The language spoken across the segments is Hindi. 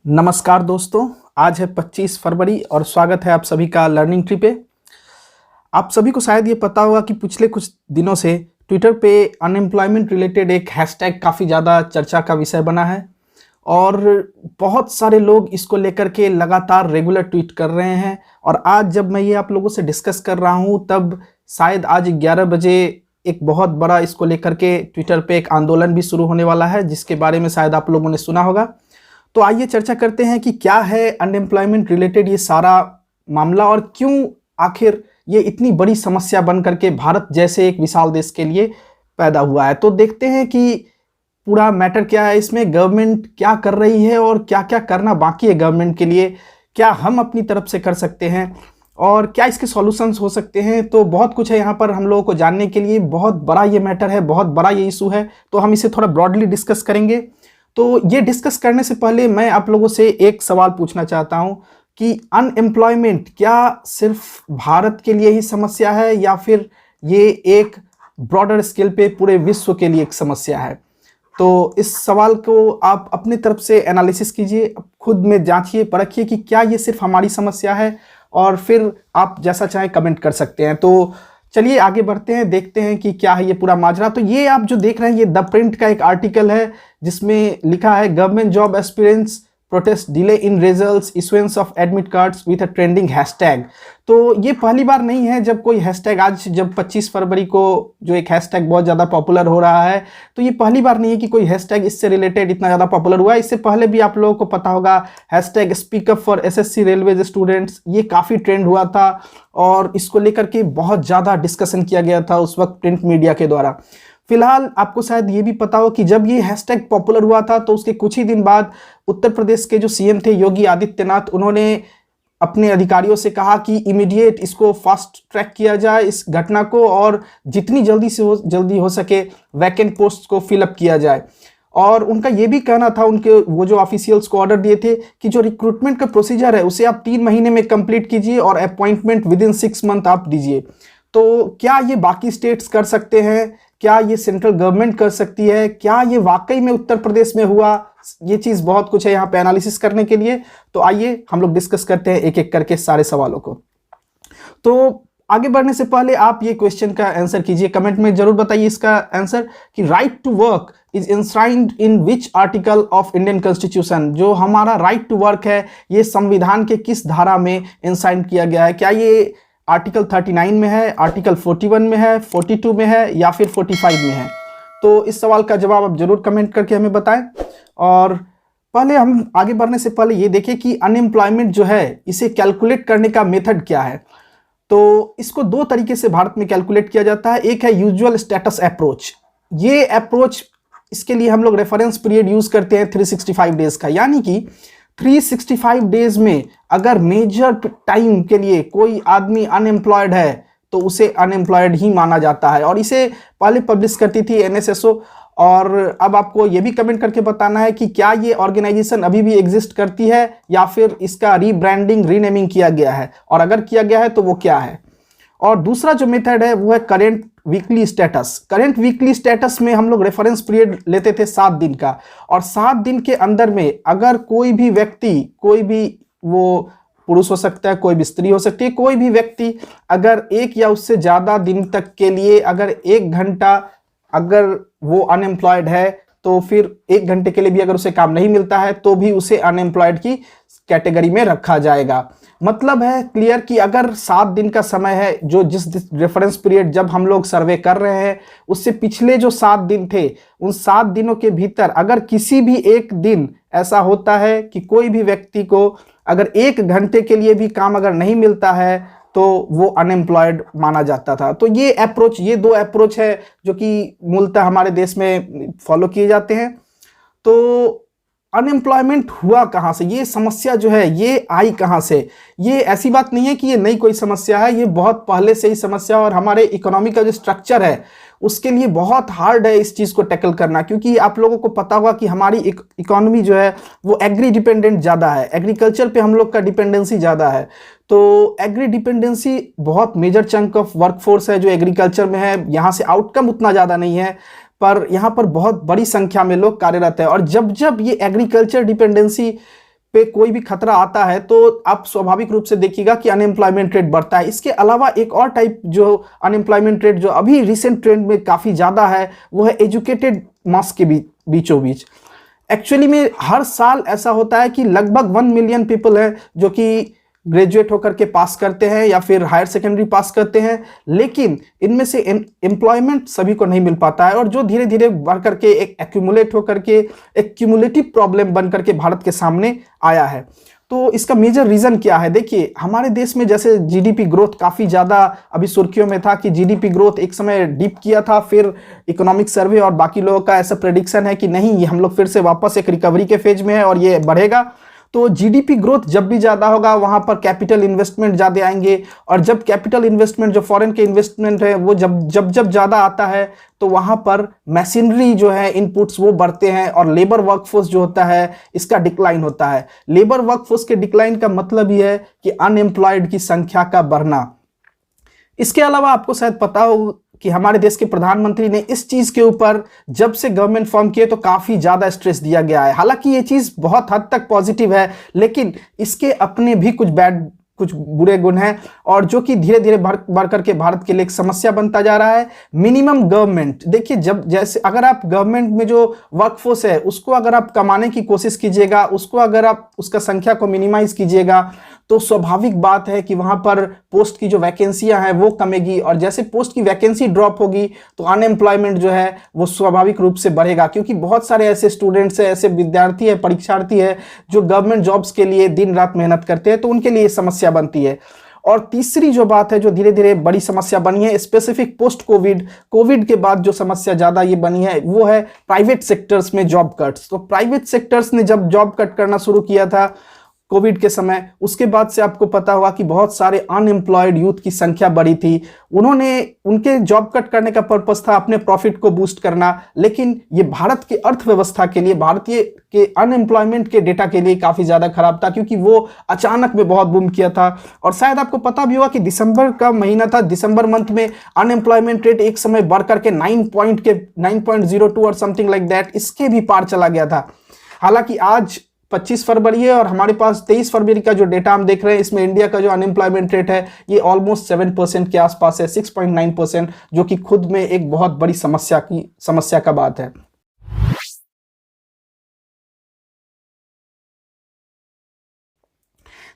नमस्कार दोस्तों, आज है 25 फरवरी और स्वागत है आप सभी का लर्निंग ट्री पे। आप सभी को शायद ये पता होगा कि पिछले कुछ दिनों से ट्विटर पे अनएम्प्लॉयमेंट रिलेटेड एक हैशटैग काफ़ी ज़्यादा चर्चा का विषय बना है और बहुत सारे लोग इसको लेकर के लगातार रेगुलर ट्वीट कर रहे हैं। और आज जब मैं ये आप लोगों से डिस्कस कर रहा हूँ तब शायद आज 11 बजे एक बहुत बड़ा इसको लेकर के ट्विटर पे एक आंदोलन भी शुरू होने वाला है, जिसके बारे में शायद आप लोगों ने सुना होगा। तो आइए चर्चा करते हैं कि क्या है अनएम्प्लॉयमेंट रिलेटेड ये सारा मामला और क्यों आखिर ये इतनी बड़ी समस्या बन करके भारत जैसे एक विशाल देश के लिए पैदा हुआ है। तो देखते हैं कि पूरा मैटर क्या है, इसमें गवर्नमेंट क्या कर रही है और क्या क्या करना बाकी है गवर्नमेंट के लिए, क्या हम अपनी तरफ से कर सकते हैं और क्या इसके सॉल्यूशंस हो सकते हैं। तो बहुत कुछ है यहाँ पर हम लोगों को जानने के लिए। बहुत बड़ा ये मैटर है, बहुत बड़ा ये इशू है, तो हम इसे थोड़ा ब्रॉडली डिस्कस करेंगे। तो ये डिस्कस करने से पहले मैं आप लोगों से एक सवाल पूछना चाहता हूं कि अनएम्प्लॉयमेंट क्या सिर्फ भारत के लिए ही समस्या है या फिर ये एक ब्रॉडर स्केल पे पूरे विश्व के लिए एक समस्या है। तो इस सवाल को आप अपनी तरफ से एनालिसिस कीजिए, खुद में जांचिए परखिए कि क्या ये सिर्फ हमारी समस्या है और फिर आप जैसा चाहें कमेंट कर सकते हैं। तो चलिए आगे बढ़ते हैं, देखते हैं कि क्या है ये पूरा माजरा। तो ये आप जो देख रहे हैं ये द प्रिंट का एक आर्टिकल है जिसमें लिखा है government job aspirants protest delay in results issuance of admit cards with a trending hashtag. तो ये पहली बार नहीं है जब कोई हैशटैग, आज जब 25 फरवरी को जो एक हैशटैग बहुत ज़्यादा पॉपुलर हो रहा है, तो ये पहली बार नहीं है कि कोई हैशटैग इससे रिलेटेड इतना ज़्यादा पॉपुलर हुआ है। इससे पहले भी आप लोगों को पता होगा hashtag speak up for SSC railway students, ये काफ़ी ट्रेंड हुआ था और इसको लेकर के बहुत ज़्यादा डिस्कशन किया गया था उस वक्त प्रिंट मीडिया के द्वारा। फिलहाल आपको शायद ये भी पता हो कि जब ये हैशटैग पॉपुलर हुआ था तो उसके कुछ ही दिन बाद उत्तर प्रदेश के जो सीएम थे योगी आदित्यनाथ, उन्होंने अपने अधिकारियों से कहा कि इमीडिएट इसको फास्ट ट्रैक किया जाए इस घटना को और जितनी जल्दी हो सके वैकेंट पोस्ट को फिलअप किया जाए। और उनका ये भी कहना था, उनके वो जो ऑफिशियल्स को ऑर्डर दिए थे कि जो रिक्रूटमेंट का प्रोसीजर है उसे आप 3 महीने में कंप्लीट कीजिए और अपॉइंटमेंट विद इन 6 मंथ आप दीजिए। तो क्या ये बाकी स्टेट्स कर सकते हैं, क्या ये सेंट्रल गवर्नमेंट कर सकती है, क्या ये वाकई में उत्तर प्रदेश में हुआ, ये चीज़ बहुत कुछ है यहाँ पे एनालिसिस करने के लिए। तो आइए हम लोग डिस्कस करते हैं एक एक करके सारे सवालों को। तो आगे बढ़ने से पहले आप ये क्वेश्चन का आंसर कीजिए, कमेंट में जरूर बताइए इसका आंसर कि right to work is enshrined in which article of Indian constitution. जो हमारा राइट टू वर्क है ये संविधान के किस धारा में इंश्राइन किया गया है, क्या ये आर्टिकल 39 में है, आर्टिकल 41 में है, 42 में है या फिर 45 में है। तो इस सवाल का जवाब आप जरूर कमेंट करके हमें बताएं। और पहले हम आगे बढ़ने से पहले ये देखें कि अनएम्प्लॉयमेंट जो है इसे कैलकुलेट करने का मेथड क्या है। तो इसको 2 तरीके से भारत में कैलकुलेट किया जाता है। एक है यूजुअल स्टेटस अप्रोच। ये अप्रोच, इसके लिए हम लोग रेफरेंस पीरियड यूज करते हैं 365 डेज का, यानी कि 365 डेज में अगर मेजर टाइम के लिए कोई आदमी अनएम्प्लॉयड है तो उसे अनएम्प्लॉयड ही माना जाता है। और इसे पहले पब्लिश करती थी एनएसएसओ। और अब आपको ये भी कमेंट करके बताना है कि क्या ये ऑर्गेनाइजेशन अभी भी एग्जिस्ट करती है या फिर इसका रीब्रांडिंग, रीनेमिंग किया गया है, और अगर किया गया है तो वो क्या है। और दूसरा जो मेथड है वो है current weekly status. Current weekly status में हम लोग रेफरेंस पीरियड लेते थे 7 दिन का, और 7 दिन के अंदर में अगर कोई भी व्यक्ति, कोई भी, वो पुरुष हो सकता है, कोई भी स्त्री हो सकती है, कोई भी व्यक्ति अगर 1 या उससे ज़्यादा दिन तक के लिए अगर 1 घंटा अगर वो अनएम्प्लॉयड है तो फिर 1 घंटे के लिए भी अगर उसे काम नहीं मिलता है तो भी उसे अनएम्प्लॉयड की कैटेगरी में रखा जाएगा। मतलब है क्लियर कि अगर 7 दिन का समय है, जो जिस रेफरेंस पीरियड जब हम लोग सर्वे कर रहे हैं उससे पिछले जो 7 दिन थे, उन 7 दिनों के भीतर अगर किसी भी एक दिन ऐसा होता है कि कोई भी व्यक्ति को अगर 1 घंटे के लिए भी काम अगर नहीं मिलता है तो वो अनएम्प्लॉयड माना जाता था। तो ये अप्रोच, ये 2 अप्रोच है जो कि मूलतः हमारे देश में फॉलो किए जाते हैं। तो अनएम्प्लॉयमेंट हुआ कहाँ से, ये समस्या जो है ये आई कहाँ से। ये ऐसी बात नहीं है कि ये नई कोई समस्या है, ये बहुत पहले से ही समस्या, और हमारे इकोनॉमी का जो स्ट्रक्चर है उसके लिए बहुत हार्ड है इस चीज़ को टैकल करना। क्योंकि आप लोगों को पता होगा कि हमारी इकोनॉमी जो है वो एग्री डिपेंडेंट ज़्यादा है, एग्रीकल्चर पे हम लोग का डिपेंडेंसी ज़्यादा है। तो एग्री डिपेंडेंसी बहुत मेजर चंक ऑफ वर्कफोर्स है जो एग्रीकल्चर में है। यहाँ से आउटकम उतना ज़्यादा नहीं है, पर यहाँ पर बहुत बड़ी संख्या में लोग कार्यरत है। और जब जब ये एग्रीकल्चर डिपेंडेंसी पे कोई भी खतरा आता है तो आप स्वाभाविक रूप से देखिएगा कि अनएम्प्लॉयमेंट रेट बढ़ता है। इसके अलावा एक और टाइप जो अनएम्प्लॉयमेंट रेट जो अभी रिसेंट ट्रेंड में काफ़ी ज़्यादा है वो है एजुकेटेड मास के बीचों बीच। एक्चुअली में हर साल ऐसा होता है कि लगभग 1 मिलियन पीपल है जो कि ग्रेजुएट होकर के पास करते हैं या फिर हायर सेकेंडरी पास करते हैं, लेकिन इनमें से एम्प्लॉयमेंट सभी को नहीं मिल पाता है और जो धीरे धीरे बढ़ करके एक एक्यूमुलेट होकर के एक क्यूमुलेटिव प्रॉब्लम बन करके भारत के सामने आया है। तो इसका मेजर रीजन क्या है? देखिए, हमारे देश में जैसे जीडीपी ग्रोथ काफ़ी ज़्यादा अभी सुर्खियों में था कि जीडीपी ग्रोथ एक समय डिप किया था, फिर इकोनॉमिक सर्वे और बाकी लोगों का ऐसा प्रेडिक्शन है कि नहीं, ये हम लोग फिर से वापस एक रिकवरी के फेज में है और ये बढ़ेगा। तो जीडीपी ग्रोथ जब भी ज़्यादा होगा वहाँ पर कैपिटल इन्वेस्टमेंट ज़्यादा आएंगे, और जब कैपिटल इन्वेस्टमेंट जो फॉरेन के इन्वेस्टमेंट है वो जब ज़्यादा आता है तो वहाँ पर मशीनरी जो है इनपुट्स वो बढ़ते हैं और लेबर वर्कफोर्स जो होता है इसका डिक्लाइन होता है। लेबर वर्कफोर्स के डिक्लाइन का मतलब ही है कि अनएम्प्लॉयड की संख्या का बढ़ना। इसके अलावा आपको शायद पता हो कि हमारे देश के प्रधानमंत्री ने इस चीज के ऊपर जब से गवर्नमेंट फॉर्म किए तो काफी ज्यादा स्ट्रेस दिया गया है। हालांकि ये चीज बहुत हद तक पॉजिटिव है, लेकिन इसके अपने भी कुछ बुरे गुण हैं और जो कि धीरे धीरे बढ़ करके भारत के लिए एक समस्या बनता जा रहा है। मिनिमम गवर्नमेंट, देखिए, जब जैसे अगर आप गवर्नमेंट में जो वर्कफोर्स है उसको अगर आप कमाने की कोशिश कीजिएगा, उसको अगर आप उसका संख्या को मिनिमाइज कीजिएगा तो स्वाभाविक बात है कि वहां पर पोस्ट की जो वैकेंसियां हैं वो कमेगी, और जैसे पोस्ट की वैकेंसी ड्रॉप होगी तो अनएम्प्लॉयमेंट जो है वो स्वाभाविक रूप से बढ़ेगा, क्योंकि बहुत सारे ऐसे स्टूडेंट्स हैं, ऐसे विद्यार्थी है, परीक्षार्थी है जो गवर्नमेंट जॉब्स के लिए दिन रात मेहनत करते हैं, तो उनके लिए समस्या बनती है। और तीसरी जो बात है जो धीरे धीरे बड़ी समस्या बनी है स्पेसिफिक पोस्ट कोविड के बाद जो समस्या ज़्यादा ये बनी है वो है प्राइवेट सेक्टर्स में जॉब कट्स। तो प्राइवेट सेक्टर्स ने जब जॉब कट करना शुरू किया था कोविड के समय, उसके बाद से आपको पता होगा कि बहुत सारे अनएम्प्लॉयड यूथ की संख्या बढ़ी थी। उनके जॉब कट करने का पर्पस था अपने प्रॉफिट को बूस्ट करना, लेकिन ये भारत के अर्थव्यवस्था के लिए, भारतीय के अनएम्प्लॉयमेंट के डेटा के लिए काफ़ी ज़्यादा खराब था, क्योंकि वो अचानक में बहुत बूम किया था। और शायद आपको पता भी होगा कि दिसंबर का महीना था, दिसंबर मंथ में अनएम्प्लॉयमेंट रेट एक समय बढ़ करके 9.02 और समथिंग लाइक दैट इसके भी पार चला गया था। हालांकि आज 25 फरवरी है और हमारे पास 23 फरवरी का जो डेटा हम देख रहे हैं इसमें इंडिया का जो अनएम्प्लॉयमेंट रेट है ये ऑलमोस्ट 7% के आसपास है, 6.9%, जो कि खुद में एक बहुत बड़ी समस्या का बात है।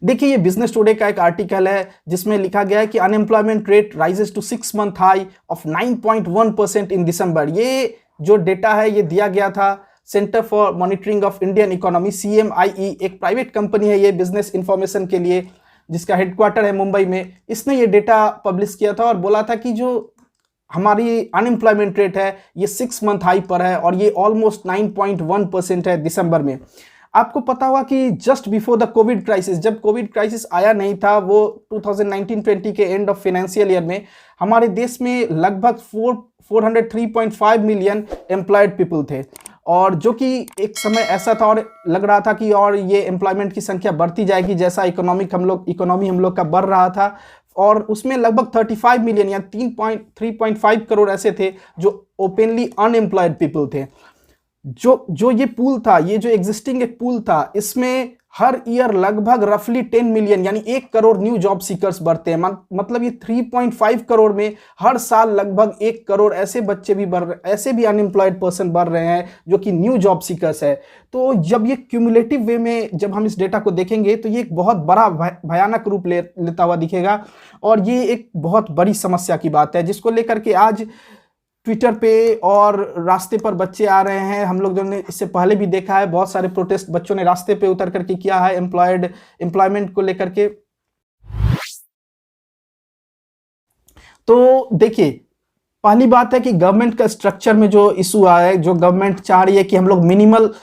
देखिए, ये बिजनेस टुडे का एक आर्टिकल है जिसमें लिखा गया है कि unemployment rate rises to 6 month high of 9.1% in December. ये जो डेटा है ये दिया गया था centre for monitoring of Indian economy, CMIE, एक प्राइवेट कंपनी है ये बिजनेस इंफॉर्मेशन के लिए, जिसका हेडक्वार्टर है मुंबई में। इसने ये डेटा पब्लिश किया था और बोला था कि जो हमारी अनएम्प्लॉयमेंट रेट है ये 6 मंथ हाई पर है और ये ऑलमोस्ट 9.1% है दिसंबर में। आपको पता होगा कि just before the Covid crisis, जब कोविड क्राइसिस आया नहीं था, वो 2019-20 के एंड ऑफ फाइनेंशियल ईयर में हमारे देश में लगभग 403.5 मिलियन एम्प्लॉयड पीपल थे, और जो कि एक समय ऐसा था और लग रहा था कि और ये एम्प्लॉयमेंट की संख्या बढ़ती जाएगी जैसा इकोनॉमी हम लोग का बढ़ रहा था। और उसमें लगभग 35 मिलियन या 3.5 करोड़ ऐसे थे जो ओपनली अनएम्प्लॉयड पीपल थे। जो ये पूल था, ये जो एग्जिस्टिंग एक पूल था, इसमें हर ईयर लगभग रफली 10 मिलियन यानी 1 करोड़ न्यू जॉब सीकर्स बढ़ते हैं। मतलब ये 3.5 करोड़ में हर साल लगभग 1 करोड़ ऐसे बच्चे भी ऐसे भी अनएम्प्लॉयड पर्सन बढ़ रहे हैं जो कि न्यू जॉब सीकर्स है। तो जब ये क्यूमुलेटिव वे में जब हम इस डेटा को देखेंगे तो ये एक बहुत बड़ा भयानक रूप लेता हुआ दिखेगा, और ये एक बहुत बड़ी समस्या की बात है जिसको लेकर के आज ट्विटर पे और रास्ते पर बच्चे आ रहे हैं। हम लोग ने इससे पहले भी देखा है, बहुत सारे प्रोटेस्ट बच्चों ने रास्ते पे उतर करके किया है एम्प्लॉयमेंट को लेकर के। तो देखिए, पहली बात है कि गवर्नमेंट का स्ट्रक्चर में जो इशू आया है, जो गवर्नमेंट चाह रही है कि हम लोग मिनिमल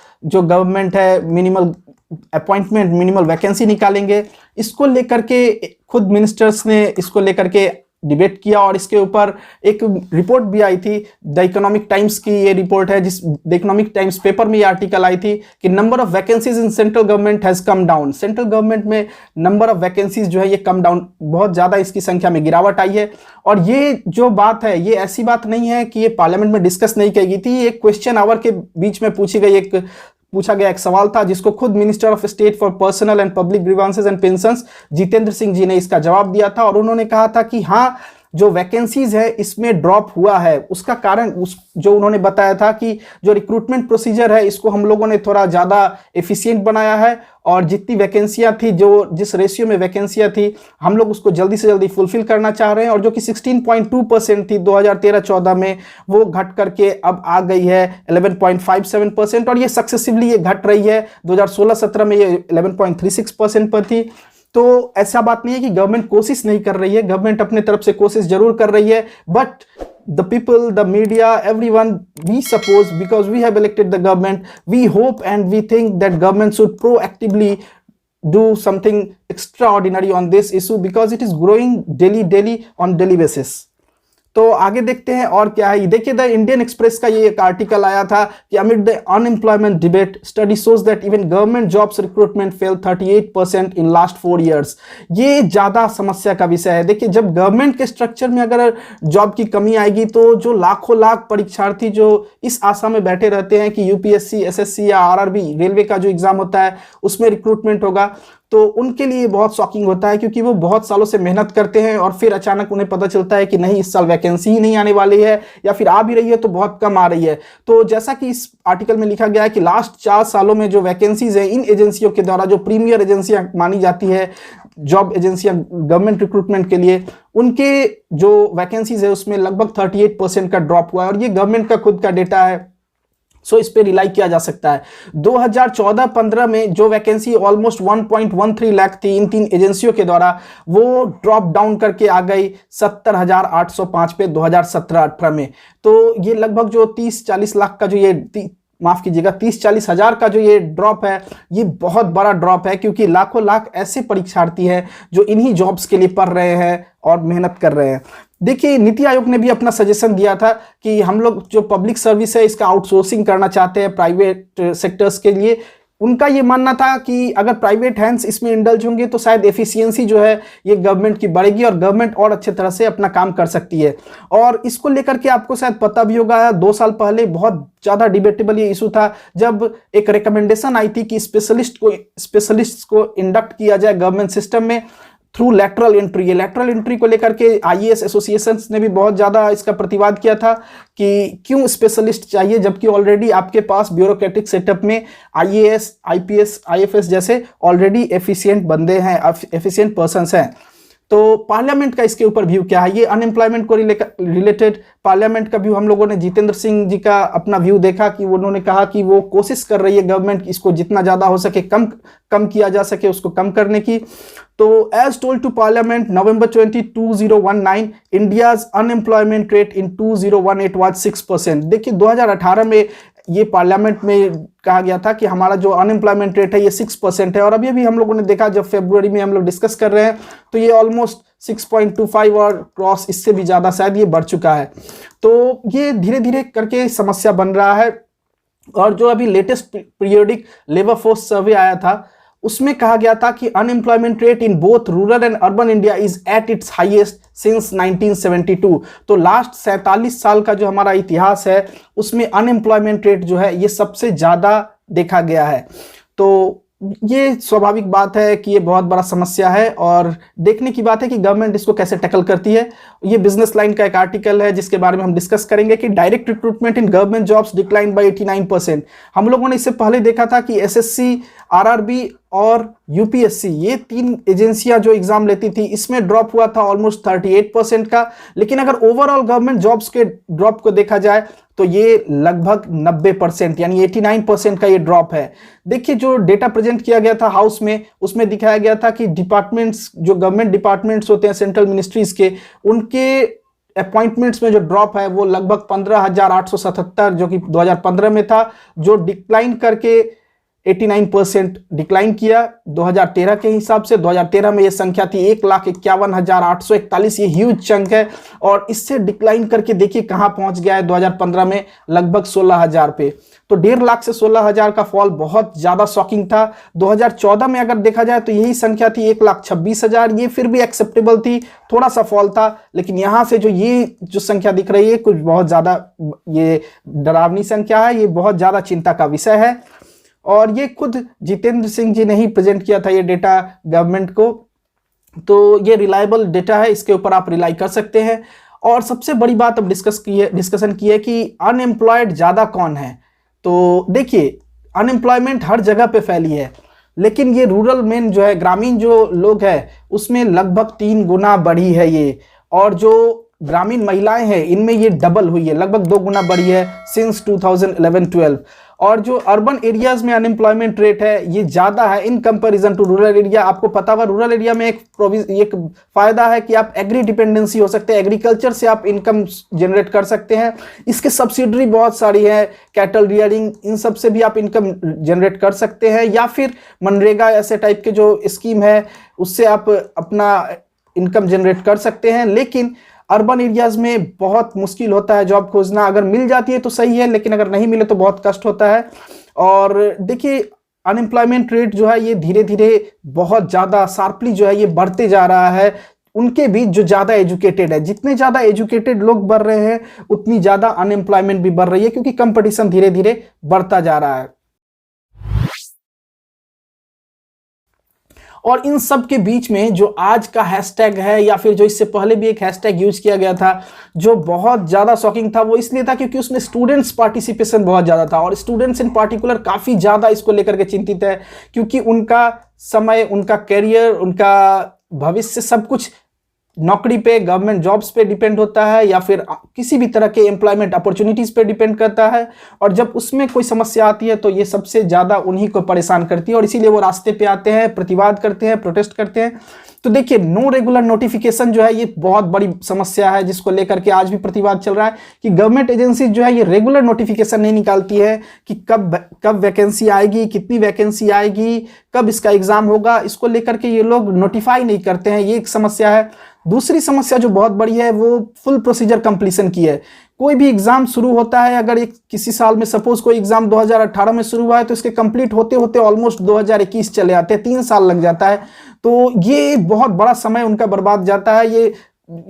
अपॉइंटमेंट, मिनिमल वैकेंसी निकालेंगे, इसको लेकर के खुद मिनिस्टर्स ने इसको लेकर के डिबेट किया और इसके ऊपर एक रिपोर्ट भी आई थी। द इकोनॉमिक टाइम्स की ये रिपोर्ट है, द इकोनॉमिक टाइम्स पेपर में ये आर्टिकल आई थी कि number of vacancies in central government has come down. Central government में नंबर ऑफ वैकेंसीज जो है ये कम डाउन, बहुत ज़्यादा इसकी संख्या में गिरावट आई है। और ये जो बात है ये ऐसी बात नहीं है कि ये पार्लियामेंट में डिस्कस नहीं की गई थी, ये क्वेश्चन आवर के बीच में पूछी गई एक पूछा गया एक सवाल था, जिसको खुद minister of state for personnel and public grievances and pensions Jitendra Singh ji ने इसका जवाब दिया था। और उन्होंने कहा था कि हाँ, जो वैकेंसीज है इसमें ड्रॉप हुआ है, उसका कारण जो उन्होंने बताया था कि जो रिक्रूटमेंट प्रोसीजर है इसको हम लोगों ने थोड़ा ज़्यादा एफिशिएंट बनाया है, और जितनी वैकेंसियां थी, जो जिस रेशियो में वैकेंसियां थी, हम लोग उसको जल्दी से जल्दी फुलफिल करना चाह रहे हैं। और जो कि 16.2% थी 2013-14 में, वो घट करके अब आ गई है 11.57%, और ये सक्सेसिवली ये घट रही है। 2016-17 में ये 11.36% पर थी। तो ऐसा बात नहीं है कि गवर्नमेंट कोशिश नहीं कर रही है, गवर्नमेंट अपने तरफ से कोशिश जरूर कर रही है, but the people, the media, everyone, we suppose, because we have elected the government, we hope and we think that government should proactively do something extraordinary on this issue, because it is growing daily on daily basis. तो आगे देखते हैं और क्या है। देखिए, द इंडियन एक्सप्रेस का ये एक आर्टिकल आया था कि amid the unemployment debate, study shows that even government jobs recruitment fail 38% in last 4 years। ये ज्यादा समस्या का विषय है। देखिए, जब गवर्नमेंट के स्ट्रक्चर में अगर जॉब की कमी आएगी, तो जो लाखों लाख परीक्षार्थी जो इस आशा में बैठे रहते हैं कि यूपीएससी, एसएससी या आरआरबी, रेलवे का जो एग्जाम होता है उसमें रिक्रूटमेंट होगा, तो उनके लिए बहुत शॉकिंग होता है, क्योंकि वो बहुत सालों से मेहनत करते हैं और फिर अचानक उन्हें पता चलता है कि नहीं, इस साल वैकेंसी ही नहीं आने वाली है, या फिर आ भी रही है तो बहुत कम आ रही है। तो जैसा कि इस आर्टिकल में लिखा गया है कि लास्ट 4 सालों में जो वैकेंसीज है इन एजेंसियों के द्वारा, जो प्रीमियर एजेंसियां मानी जाती है, जॉब एजेंसियां गवर्नमेंट रिक्रूटमेंट के लिए, उनके जो वैकेंसीज है उसमें लगभग 38% का ड्रॉप हुआ है, और ये गवर्नमेंट का खुद का डेटा है। सो इस पे रिलाई किया जा सकता है। 2014-15 में जो वैकेंसी ऑलमोस्ट 1.13 लाख थी इन 3 एजेंसियों के द्वारा, वो ड्रॉप डाउन करके आ गई 70,805 पे 2017-18 में। तो ये लगभग जो 30-40 लाख का जो ये माफ कीजिएगा 30-40 हजार का जो ये ड्रॉप है, ये बहुत बड़ा ड्रॉप है, क्योंकि लाखों लाख ऐसे परीक्षार्थी हैं जो इन्हीं जॉब्स के लिए पढ़ रहे हैं और मेहनत कर रहे हैं। देखिए, नीति आयोग ने भी अपना सजेशन दिया था कि हम लोग जो पब्लिक सर्विस है इसका आउटसोर्सिंग करना चाहते हैं प्राइवेट सेक्टर्स के लिए। उनका ये मानना था कि अगर प्राइवेट हैंड्स इसमें इंडल्ज होंगे तो शायद एफिशिएंसी जो है ये गवर्नमेंट की बढ़ेगी और गवर्नमेंट और अच्छे तरह से अपना काम कर सकती है। और इसको लेकर के आपको शायद पता भी होगा, 2 साल पहले बहुत ज़्यादा डिबेटेबल ये इशू था, जब एक रिकमेंडेशन आई थी कि स्पेशलिस्ट को इंडक्ट किया जाए गवर्नमेंट सिस्टम में थ्रू लैटरल एंट्री। ये लैटरल एंट्री को लेकर के आईएएस एसोसिएशंस ने भी बहुत ज़्यादा इसका प्रतिवाद किया था कि क्यों स्पेशलिस्ट चाहिए, जबकि ऑलरेडी आपके पास ब्यूरोक्रेटिक सेटअप में आईएएस, आईपीएस, आईएफएस जैसे ऑलरेडी एफिशिएंट बंदे हैं, एफिशिएंट पर्सन्स हैं। तो पार्लियामेंट का इसके ऊपर व्यू क्या है, ये अनएम्प्लॉयमेंट को रिलेटेड पार्लियामेंट का व्यू हम लोगों ने जितेंद्र सिंह जी का अपना व्यू देखा कि उन्होंने कहा कि वो कोशिश कर रही है गवर्नमेंट इसको जितना ज़्यादा हो सके कम किया जा सके उसको कम करने की। तो as told to parliament November 20, 2019 India's unemployment rate in 2018 was 6%। देखिए, 2018 में ये पार्लियामेंट में कहा गया था कि हमारा जो अनएम्प्लॉयमेंट रेट है ये 6% है, और अभी हम लोगों ने देखा जब फरवरी में हम लोग डिस्कस कर रहे हैं तो ये ऑलमोस्ट 6.25 और क्रॉस इससे भी ज़्यादा शायद ये बढ़ चुका है। तो ये धीरे धीरे करके समस्या बन रहा है। और जो अभी latest periodic labour force survey आया था उसमें कहा गया था कि unemployment rate in both rural and urban India is at its highest since 1972। तो लास्ट 47 साल का जो हमारा इतिहास है उसमें अनएम्प्लॉयमेंट रेट जो है ये सबसे ज़्यादा देखा गया है। तो ये स्वाभाविक बात है कि ये बहुत बड़ा समस्या है, और देखने की बात है कि गवर्नमेंट इसको कैसे टैकल करती है। ये बिजनेस लाइन का एक आर्टिकल है जिसके बारे में हम डिस्कस करेंगे कि direct recruitment in government jobs decline by 89%। हम लोगों ने इससे पहले देखा था कि एसएससी, आरआरबी और यूपीएससी, ये 3 एजेंसियां जो एग्जाम लेती थी इसमें ड्रॉप हुआ था ऑलमोस्ट 38% का। लेकिन अगर ओवरऑल गवर्नमेंट जॉब्स के ड्रॉप को देखा जाए तो ये लगभग 90% यानी 89% का ये ड्रॉप है। देखिए, जो डेटा प्रेजेंट किया गया था हाउस में उसमें दिखाया गया था कि डिपार्टमेंट्स, जो गवर्नमेंट डिपार्टमेंट्स होते हैं सेंट्रल मिनिस्ट्रीज के, उनके अपॉइंटमेंट्स में जो ड्रॉप है वो लगभग 15,877 जो कि 2015 में था, जो डिक्लाइन करके 89% डिक्लाइन किया 2013 के हिसाब से। 2013 में ये संख्या थी 1,51,841, ये ह्यूज चंक है। और इससे डिक्लाइन करके देखिए कहाँ पहुंच गया है 2015 में, लगभग 16,000 पे। तो 1.5 लाख से 16,000 का फॉल बहुत ज़्यादा शॉकिंग था। 2014 में अगर देखा जाए तो यही संख्या थी 1,26,000, ये फिर भी एक्सेप्टेबल थी, थोड़ा सा फॉल था। लेकिन यहाँ से ये जो संख्या दिख रही है कुछ बहुत ज़्यादा ये डरावनी संख्या है, ये बहुत ज़्यादा चिंता का विषय है। और ये खुद जितेंद्र सिंह जी ने ही प्रेजेंट किया था ये डेटा गवर्नमेंट को। तो ये रिलायबल डेटा है, इसके ऊपर आप रिलाई कर सकते हैं। और सबसे बड़ी बात अब डिस्कशन की है कि अनएम्प्लॉयड ज़्यादा कौन है। तो देखिए, अनएम्प्लॉयमेंट हर जगह पे फैली है, लेकिन ये रूरल में जो है, ग्रामीण जो लोग हैं उसमें लगभग 3 गुना बढ़ी है ये। और जो ग्रामीण महिलाएं हैं इनमें ये डबल हुई है, लगभग 2 गुना बढ़ी है सिंस 2011-12। और जो अर्बन एरियाज में अनएम्प्लॉयमेंट रेट है ये ज़्यादा है in comparison to rural area. आपको पता होगा रूरल एरिया में एक फायदा है कि आप एग्री डिपेंडेंसी हो सकते हैं, एग्रीकल्चर से आप इनकम जनरेट कर सकते हैं। इसके सब्सिडरी बहुत सारी है, कैटल रियरिंग, इन सब से भी आप इनकम जनरेट कर सकते हैं, या फिर मनरेगा ऐसे टाइप के जो स्कीम है उससे आप अपना इनकम जनरेट कर सकते हैं। लेकिन अर्बन एरियाज में बहुत मुश्किल होता है जॉब खोजना। अगर मिल जाती है तो सही है, लेकिन अगर नहीं मिले तो बहुत कष्ट होता है। और देखिए, अनएम्प्लॉयमेंट रेट जो है ये धीरे धीरे बहुत ज़्यादा शार्पली जो है ये बढ़ते जा रहा है उनके बीच जो ज़्यादा एजुकेटेड है। जितने ज़्यादा एजुकेटेड लोग बढ़ रहे हैं उतनी ज़्यादा अनएम्प्लॉयमेंट भी बढ़ रही है, क्योंकि कंपटीशन धीरे धीरे बढ़ता जा रहा है। और इन सब के बीच में जो आज का हैशटैग है, या फिर जो इससे पहले भी एक हैशटैग यूज किया गया था जो बहुत ज़्यादा शॉकिंग था, वो इसलिए था क्योंकि उसमें स्टूडेंट्स पार्टिसिपेशन बहुत ज़्यादा था। और स्टूडेंट्स इन पार्टिकुलर काफ़ी ज़्यादा इसको लेकर के चिंतित है, क्योंकि उनका समय, उनका करियर, उनका भविष्य सब कुछ नौकरी पे, गवर्नमेंट जॉब्स पे डिपेंड होता है, या फिर किसी भी तरह के एम्प्लॉयमेंट अपॉर्चुनिटीज़ पे डिपेंड करता है। और जब उसमें कोई समस्या आती है तो ये सबसे ज़्यादा उन्हीं को परेशान करती है, और इसीलिए वो रास्ते पे आते हैं, प्रतिवाद करते हैं, प्रोटेस्ट करते हैं। तो देखिए, नो रेगुलर नोटिफिकेशन जो है ये बहुत बड़ी समस्या है, जिसको लेकर के आज भी प्रतिवाद चल रहा है कि गवर्नमेंट एजेंसी जो है ये रेगुलर नोटिफिकेशन नहीं निकालती है कि कब वैकेंसी आएगी, कितनी वैकेंसी आएगी, कब इसका एग्जाम होगा। इसको लेकर के ये लोग नोटिफाई नहीं करते हैं, ये एक समस्या है। दूसरी समस्या जो बहुत बड़ी है वो फुल प्रोसीजर कंप्लीशन की है। कोई भी एग्जाम शुरू होता है, अगर एक किसी साल में सपोज कोई एग्जाम 2018 में शुरू हुआ है तो इसके कंप्लीट होते होते ऑलमोस्ट 2021 चले आते हैं, 3 साल लग जाता है। तो ये बहुत बड़ा समय उनका बर्बाद जाता है।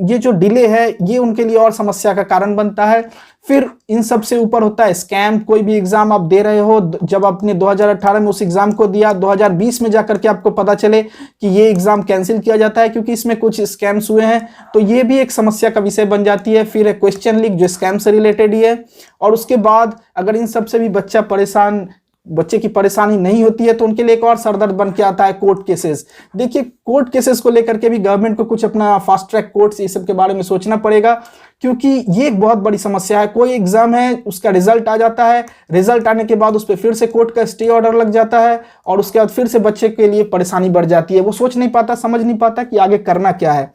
ये जो डिले है ये उनके लिए और समस्या का कारण बनता है। फिर इन सब से ऊपर होता है स्कैम। कोई भी एग्जाम आप दे रहे हो, जब आपने 2018 में उस एग्जाम को दिया, 2020 में जाकर के आपको पता चले कि ये एग्जाम कैंसिल किया जाता है क्योंकि इसमें कुछ स्कैम्स हुए हैं, तो ये भी एक समस्या का विषय बन जाती है। फिर क्वेश्चन लीक जो स्कैम से रिलेटेड ही है। और उसके बाद अगर इन सब से भी बच्चे की परेशानी नहीं होती है तो उनके लिए एक और सरदर्द बन के आता है कोर्ट केसेस। देखिए, कोर्ट केसेस को लेकर के भी गवर्नमेंट को कुछ अपना फास्ट ट्रैक कोर्ट्स ये सब के बारे में सोचना पड़ेगा, क्योंकि ये एक बहुत बड़ी समस्या है। कोई एग्जाम है, उसका रिजल्ट आ जाता है, रिजल्ट आने के बाद उस पर फिर से कोर्ट का स्टे ऑर्डर लग जाता है, और उसके बाद फिर से बच्चे के लिए परेशानी बढ़ जाती है। वो सोच नहीं पाता, समझ नहीं पाता कि आगे करना क्या है।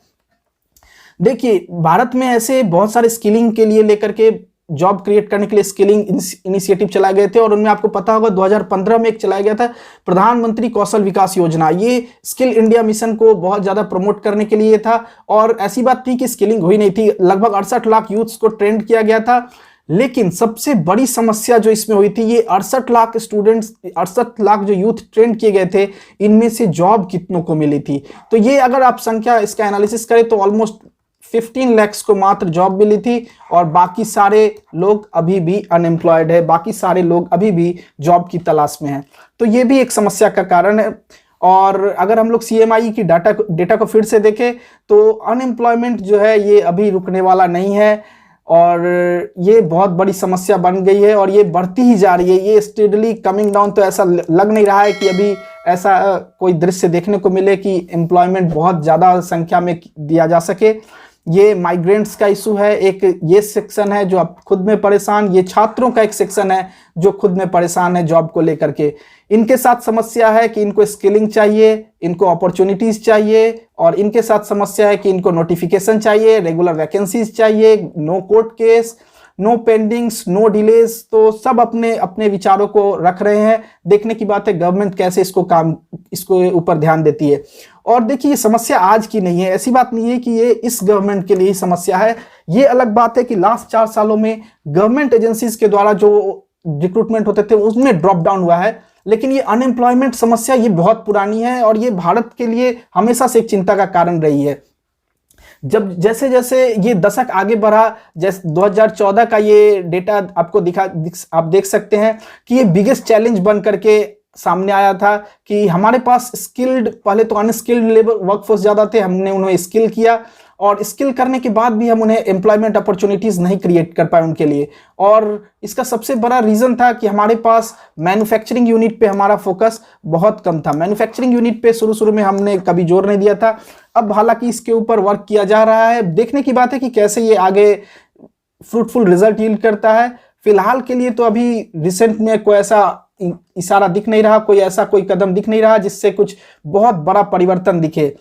देखिए, भारत में ऐसे बहुत सारे स्किलिंग के लिए लेकर के, जॉब क्रिएट करने के लिए स्किलिंग इनिशिएटिव चलाए गए थे, और उनमें आपको पता होगा 2015 में एक चलाया गया था प्रधानमंत्री कौशल विकास योजना। ये स्किल इंडिया मिशन को बहुत ज्यादा प्रमोट करने के लिए था। और ऐसी बात थी कि स्किलिंग हुई नहीं थी, लगभग 68 लाख यूथ्स को ट्रेंड किया गया था। लेकिन सबसे बड़ी समस्या जो इसमें हुई थी, ये 68 लाख स्टूडेंट्स, 68 लाख जो यूथ ट्रेंड किए गए थे, इनमें से जॉब कितनों को मिली थी। तो ये अगर आप संख्या इसका एनालिसिस करें तो ऑलमोस्ट 15 लाख को मात्र जॉब मिली थी, और बाकी सारे लोग अभी भी अनएम्प्लॉयड है, बाकी सारे लोग अभी भी जॉब की तलाश में हैं। तो ये भी एक समस्या का कारण है। और अगर हम लोग CMI की डेटा को फिर से देखें तो अनएम्प्लॉयमेंट जो है ये अभी रुकने वाला नहीं है, और ये बहुत बड़ी समस्या बन गई है, और ये बढ़ती ही जा रही है। ये स्टेडली कमिंग डाउन, तो ऐसा लग नहीं रहा है कि अभी ऐसा कोई दृश्य देखने को मिले कि एम्प्लॉयमेंट बहुत ज़्यादा संख्या में दिया जा सके। ये माइग्रेंट्स का इशू है, एक ये सेक्शन है जो अब खुद में परेशान, ये छात्रों का एक सेक्शन है जो खुद में परेशान है जॉब को लेकर के। इनके साथ समस्या है कि इनको स्किलिंग चाहिए, इनको अपॉर्चुनिटीज चाहिए, और इनके साथ समस्या है कि इनको नोटिफिकेशन चाहिए, रेगुलर वैकेंसीज चाहिए, no court case, no pendings, no delays. तो सब अपने अपने विचारों को रख रहे हैं। देखने की बात है गवर्नमेंट कैसे इसको ऊपर ध्यान देती है। और देखिए, ये समस्या आज की नहीं है, ऐसी बात नहीं है कि ये इस गवर्नमेंट के लिए ही समस्या है। ये अलग बात है कि लास्ट 4 सालों में गवर्नमेंट एजेंसीज के द्वारा जो रिक्रूटमेंट होते थे उसमें ड्रॉप डाउन हुआ है, लेकिन ये अनएम्प्लॉयमेंट समस्या ये बहुत पुरानी है, और ये भारत के लिए हमेशा से एक चिंता का कारण रही है। जब जैसे जैसे ये दशक आगे बढ़ा, जैसे 2014 का ये डेटा आपको आप देख सकते हैं कि ये बिगेस्ट चैलेंज बन करके सामने आया था कि हमारे पास स्किल्ड, पहले तो अनस्किल्ड लेबर वर्कफोर्स ज़्यादा थे, हमने उन्हें स्किल किया और स्किल करने के बाद भी हम उन्हें एम्प्लॉयमेंट अपॉर्चुनिटीज़ नहीं क्रिएट कर पाए उनके लिए। और इसका सबसे बड़ा रीज़न था कि हमारे पास मैन्युफैक्चरिंग यूनिट पे हमारा फोकस बहुत कम था। मैन्युफैक्चरिंग यूनिट पे शुरू शुरू में हमने कभी जोर नहीं दिया था। अब हालांकि इसके ऊपर वर्क किया जा रहा है, देखने की बात है कि कैसे ये आगे फ्रूटफुल रिजल्ट यील्ड करता है। फिलहाल के लिए तो अभी रिसेंट में कोई ऐसा इशारा दिख नहीं रहा, कोई कदम दिख नहीं रहा जिससे कुछ बहुत बड़ा परिवर्तन दिखे।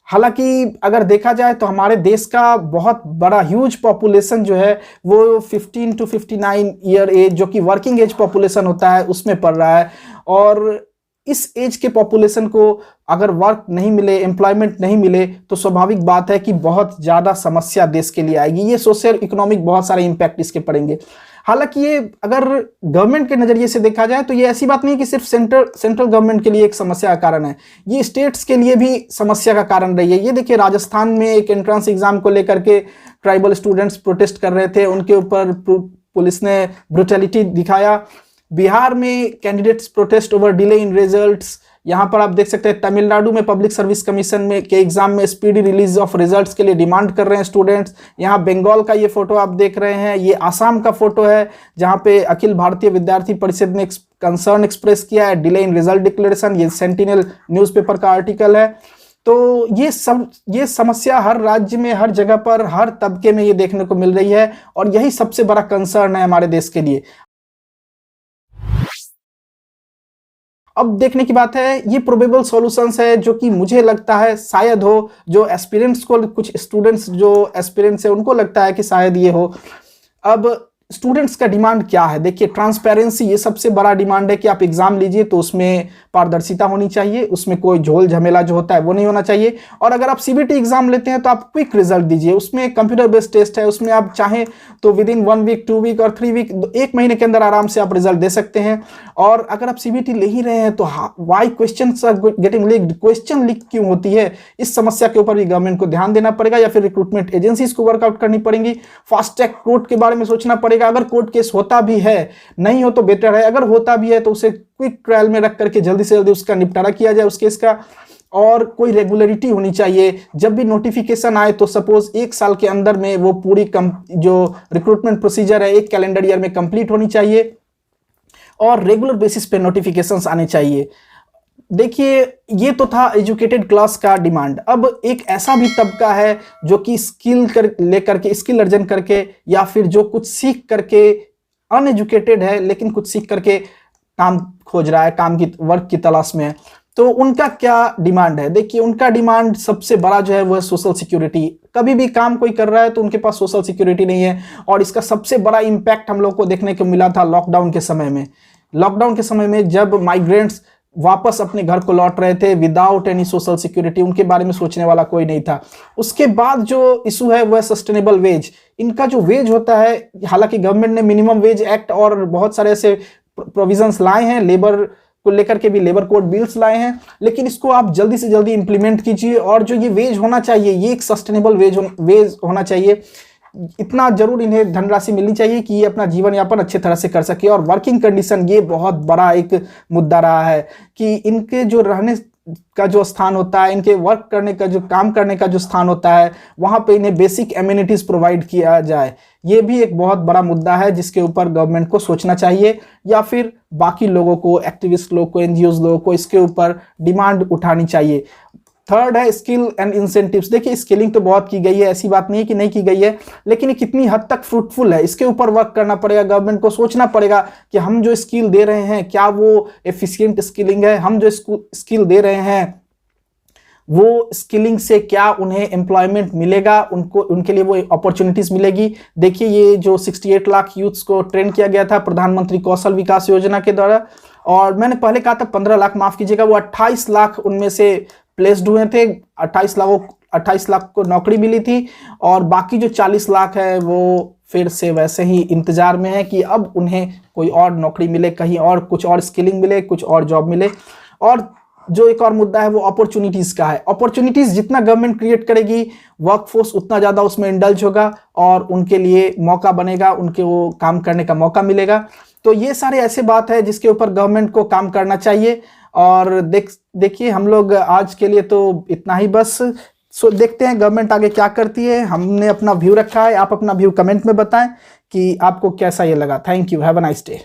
हालांकि अगर देखा जाए तो हमारे देश का बहुत बड़ा ह्यूज पॉपुलेशन जो है वो 15 to 59 ईयर एज, जो कि वर्किंग एज पॉपुलेशन होता है, उसमें पड़ रहा है। और इस एज के पॉपुलेशन को अगर वर्क नहीं मिले, एम्प्लॉयमेंट नहीं मिले, तो स्वाभाविक बात है कि बहुत ज़्यादा समस्या देश के लिए आएगी। ये सोशल इकोनॉमिक बहुत सारे इम्पैक्ट इसके पड़ेंगे। हालांकि ये अगर गवर्नमेंट के नज़रिए से देखा जाए तो ये ऐसी बात नहीं कि सिर्फ सेंट्रल गवर्नमेंट के लिए एक समस्या का कारण है, ये स्टेट्स के लिए भी समस्या का कारण रही है। ये देखिए, राजस्थान में एक एंट्रेंस एग्जाम को लेकर के ट्राइबल स्टूडेंट्स प्रोटेस्ट कर रहे थे, उनके ऊपर पुलिस ने ब्रुटैलिटी दिखाया। बिहार में candidates protest over delay in results. यहाँ पर आप देख सकते हैं तमिलनाडु में पब्लिक सर्विस कमीशन में के एग्जाम में स्पीडी रिलीज ऑफ रिजल्ट्स के लिए डिमांड कर रहे हैं स्टूडेंट्स। यहाँ बंगाल का ये फोटो आप देख रहे हैं, ये आसाम का फोटो है जहाँ पे अखिल भारतीय विद्यार्थी परिषद ने कंसर्न एक्सप्रेस किया है डिले इन रिजल्ट डिक्लेरेशन। ये सेंटिनल न्यूज़पेपर का आर्टिकल है। तो ये समस्या हर राज्य में, हर जगह पर, हर तबके में ये देखने को मिल रही है और यही सबसे बड़ा कंसर्न है हमारे देश के लिए। अब देखने की बात है, ये प्रोबेबल सॉल्यूशंस है जो कि मुझे लगता है शायद हो, जो एस्पिरेंट्स को, कुछ स्टूडेंट्स जो एस्पिरेंट्स है उनको लगता है कि शायद ये हो। अब स्टूडेंट्स का डिमांड क्या है? देखिए, ट्रांसपेरेंसी ये सबसे बड़ा डिमांड है कि आप एग्जाम लीजिए तो उसमें पारदर्शिता होनी चाहिए, उसमें कोई झोल झमेला जो होता है वो नहीं होना चाहिए। और अगर आप सीबीटी एग्जाम लेते हैं तो आप क्विक रिजल्ट दीजिए, उसमें कंप्यूटर बेस्ड टेस्ट है, उसमें आप चाहें तो विद इन 1 वीक, 2 वीक और 3 वीक, 1 महीने के अंदर आराम से आप रिजल्ट दे सकते हैं। और अगर आप सीबीटी ले ही रहे हैं तो why questions are getting leaked, question leak क्यों होती है? इस समस्या के ऊपर भी गवर्नमेंट को ध्यान देना पड़ेगा या फिर रिक्रूटमेंट एजेंसीज को वर्कआउट करनी पड़ेंगी। फास्ट ट्रैक कोर्ट के बारे में सोचना पड़ेगा। अगर कोर्ट केस होता भी है, नहीं हो तो बेटर है, अगर होता भी है तो उसे क्विक ट्रायल में रख करके जल्दी से जल्दी उसका निपटारा किया जाए उस केस का। और कोई रेगुलरिटी होनी चाहिए, जब भी नोटिफिकेशन आए तो सपोज 1 साल के अंदर में वो पूरी जो रिक्रूटमेंट प्रोसीजर है 1 कैलेंडर ईयर में कंप्लीट होनी चाहिए और रेगुलर बेसिस पे नोटिफिकेशंस आने चाहिए। देखिए, ये तो था एजुकेटेड क्लास का डिमांड। अब एक ऐसा भी तबका है जो कि स्किल अर्जन करके या फिर जो कुछ सीख करके अनएजुकेटेड है लेकिन कुछ सीख करके काम खोज रहा है, काम की वर्क की तलाश में है। तो उनका क्या डिमांड है? देखिए, उनका डिमांड सबसे बड़ा जो है वो है सोशल सिक्योरिटी। कभी भी काम कोई कर रहा है तो उनके पास सोशल सिक्योरिटी नहीं है और इसका सबसे बड़ा इंपैक्ट हम लोग को देखने को मिला था लॉकडाउन के समय में। लॉकडाउन के समय में जब माइग्रेंट्स वापस अपने घर को लौट रहे थे विदाउट एनी सोशल सिक्योरिटी, उनके बारे में सोचने वाला कोई नहीं था। उसके बाद जो इशू है वो है सस्टेनेबल वेज। इनका जो वेज होता है, हालांकि गवर्नमेंट ने मिनिमम वेज एक्ट और बहुत सारे ऐसे प्रोविजंस लाए हैं, लेबर को लेकर के भी लेबर कोड बिल्स लाए हैं, लेकिन इसको आप जल्दी से जल्दी इंप्लीमेंट कीजिए। और जो ये वेज होना चाहिए, ये एक सस्टेनेबल वेज होना चाहिए। इतना जरूर इन्हें धनराशि मिलनी चाहिए कि ये अपना जीवन यापन अच्छे तरह से कर सके। और वर्किंग कंडीशन, ये बहुत बड़ा एक मुद्दा रहा है कि इनके जो रहने का जो स्थान होता है, इनके वर्क करने का जो काम करने का जो स्थान होता है, वहाँ पे इन्हें बेसिक एमिनिटीज प्रोवाइड किया जाए। ये भी एक बहुत बड़ा मुद्दा है जिसके ऊपर गवर्नमेंट को सोचना चाहिए या फिर बाकी लोगों को, एक्टिविस्ट लोगों को, एनजीओज लोगों को इसके ऊपर डिमांड उठानी चाहिए। थर्ड है स्किल एंड इंसेंटिव्स। देखिए, स्किलिंग तो बहुत की गई है, ऐसी बात नहीं है कि नहीं की गई है, लेकिन ये कितनी हद तक फ्रूटफुल है इसके ऊपर वर्क करना पड़ेगा। गवर्नमेंट को सोचना पड़ेगा कि हम जो स्किल दे रहे हैं क्या वो एफिशिएंट स्किलिंग है, हम जो स्किल दे रहे हैं वो स्किलिंग से क्या उन्हें एम्प्लॉयमेंट मिलेगा, उनके लिए वो अपॉर्चुनिटीज मिलेगी। देखिए, ये जो 68 लाख यूथ्स को ट्रेन किया गया था प्रधानमंत्री कौशल विकास योजना के द्वारा, और मैंने पहले कहा था 15 लाख, माफ कीजिएगा, वो 28 लाख उनमें से प्लेस्ड हुए थे। 28 लाख को नौकरी मिली थी और बाकी जो 40 लाख है वो फिर से वैसे ही इंतजार में है कि अब उन्हें कोई और नौकरी मिले, कहीं और कुछ और स्किलिंग मिले, कुछ और जॉब मिले। और जो एक और मुद्दा है वो अपॉर्चुनिटीज का है। अपॉर्चुनिटीज जितना गवर्नमेंट क्रिएट करेगी, वर्कफोर्स उतना ज़्यादा उसमें इंडल्ज होगा और उनके लिए मौका बनेगा, उनके वो काम करने का मौका मिलेगा। तो ये सारे ऐसे बात है जिसके ऊपर गवर्नमेंट को काम करना चाहिए। और देखिए हम लोग आज के लिए तो इतना ही बस। सो देखते हैं गवर्नमेंट आगे क्या करती है। हमने अपना व्यू रखा है, आप अपना व्यू कमेंट में बताएं कि आपको कैसा ये लगा। Thank you, have a nice day.